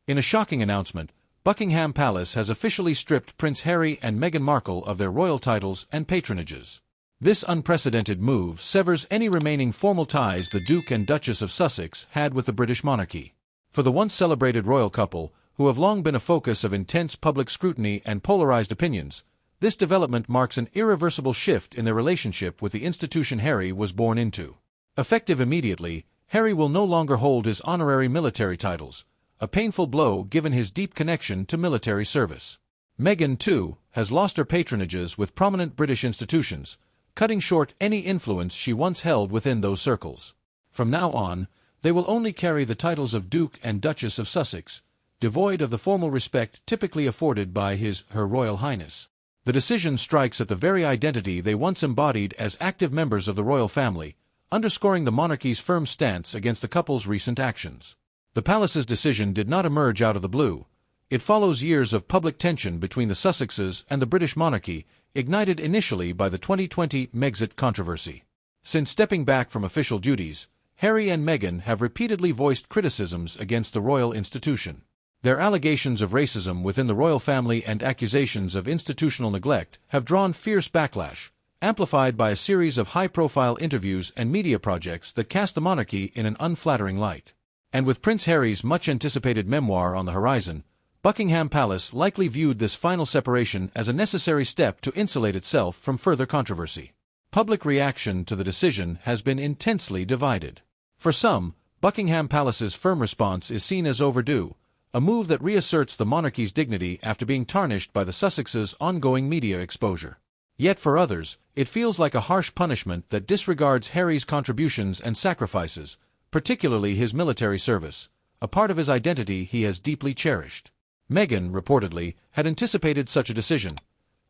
In a shocking announcement, Buckingham Palace has officially stripped Prince Harry and Meghan Markle of their royal titles and patronages. This unprecedented move severs any remaining formal ties the Duke and Duchess of Sussex had with the British monarchy. For the once celebrated royal couple, who have long been a focus of intense public scrutiny and polarized opinions, this development marks an irreversible shift in their relationship with the institution Harry was born into. Effective immediately, Harry will no longer hold his honorary military titles, a painful blow given his deep connection to military service. Meghan, too, has lost her patronages with prominent British institutions, cutting short any influence she once held within those circles. From now on, they will only carry the titles of Duke and Duchess of Sussex, devoid of the formal respect typically afforded by Her Royal Highness. The decision strikes at the very identity they once embodied as active members of the royal family, underscoring the monarchy's firm stance against the couple's recent actions. The palace's decision did not emerge out of the blue. It follows years of public tension between the Sussexes and the British monarchy, ignited initially by the 2020 Megxit controversy. Since stepping back from official duties, Harry and Meghan have repeatedly voiced criticisms against the royal institution. Their allegations of racism within the royal family and accusations of institutional neglect have drawn fierce backlash, amplified by a series of high-profile interviews and media projects that cast the monarchy in an unflattering light. And with Prince Harry's much-anticipated memoir on the horizon, Buckingham Palace likely viewed this final separation as a necessary step to insulate itself from further controversy. Public reaction to the decision has been intensely divided. For some, Buckingham Palace's firm response is seen as overdue, a move that reasserts the monarchy's dignity after being tarnished by the Sussexes' ongoing media exposure. Yet for others, it feels like a harsh punishment that disregards Harry's contributions and sacrifices, particularly his military service, a part of his identity he has deeply cherished. Meghan, reportedly, had anticipated such a decision.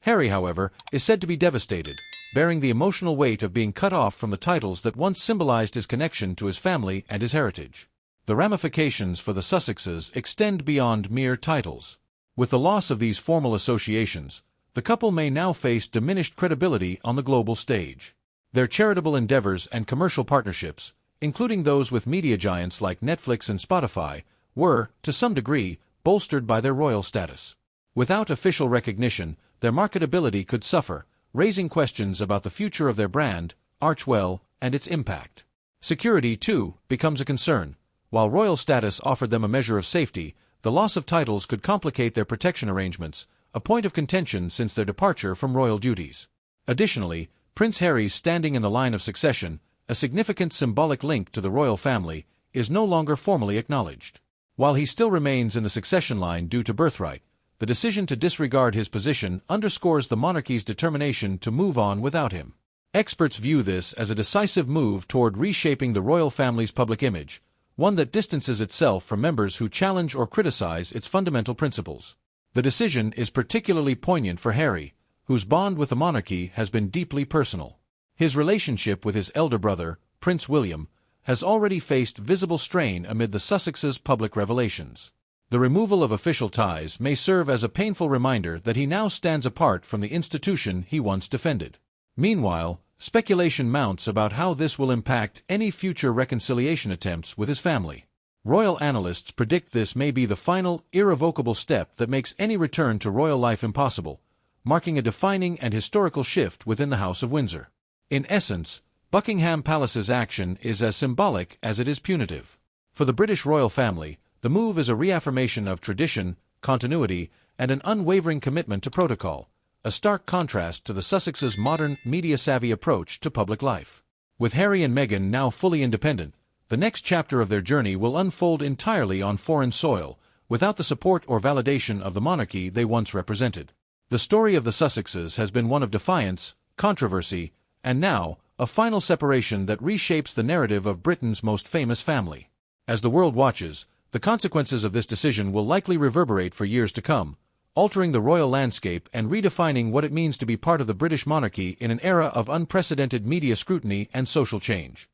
Harry, however, is said to be devastated, bearing the emotional weight of being cut off from the titles that once symbolized his connection to his family and his heritage. The ramifications for the Sussexes extend beyond mere titles. With the loss of these formal associations, the couple may now face diminished credibility on the global stage. Their charitable endeavors and commercial partnerships, including those with media giants like Netflix and Spotify, were, to some degree, bolstered by their royal status. Without official recognition, their marketability could suffer, raising questions about the future of their brand, Archewell, and its impact. Security, too, becomes a concern. While royal status offered them a measure of safety, the loss of titles could complicate their protection arrangements, a point of contention since their departure from royal duties. Additionally, Prince Harry's standing in the line of succession, a significant symbolic link to the royal family, is no longer formally acknowledged. While he still remains in the succession line due to birthright, the decision to disregard his position underscores the monarchy's determination to move on without him. Experts view this as a decisive move toward reshaping the royal family's public image, one that distances itself from members who challenge or criticize its fundamental principles. The decision is particularly poignant for Harry, whose bond with the monarchy has been deeply personal. His relationship with his elder brother, Prince William, has already faced visible strain amid the Sussexes' public revelations. The removal of official ties may serve as a painful reminder that he now stands apart from the institution he once defended. Meanwhile, speculation mounts about how this will impact any future reconciliation attempts with his family. Royal analysts predict this may be the final, irrevocable step that makes any return to royal life impossible, marking a defining and historical shift within the House of Windsor. In essence, Buckingham Palace's action is as symbolic as it is punitive. For the British royal family, the move is a reaffirmation of tradition, continuity, and an unwavering commitment to protocol, a stark contrast to the Sussexes' modern, media-savvy approach to public life. With Harry and Meghan now fully independent, the next chapter of their journey will unfold entirely on foreign soil, without the support or validation of the monarchy they once represented. The story of the Sussexes has been one of defiance, controversy, and now, a final separation that reshapes the narrative of Britain's most famous family. As the world watches, the consequences of this decision will likely reverberate for years to come, altering the royal landscape and redefining what it means to be part of the British monarchy in an era of unprecedented media scrutiny and social change.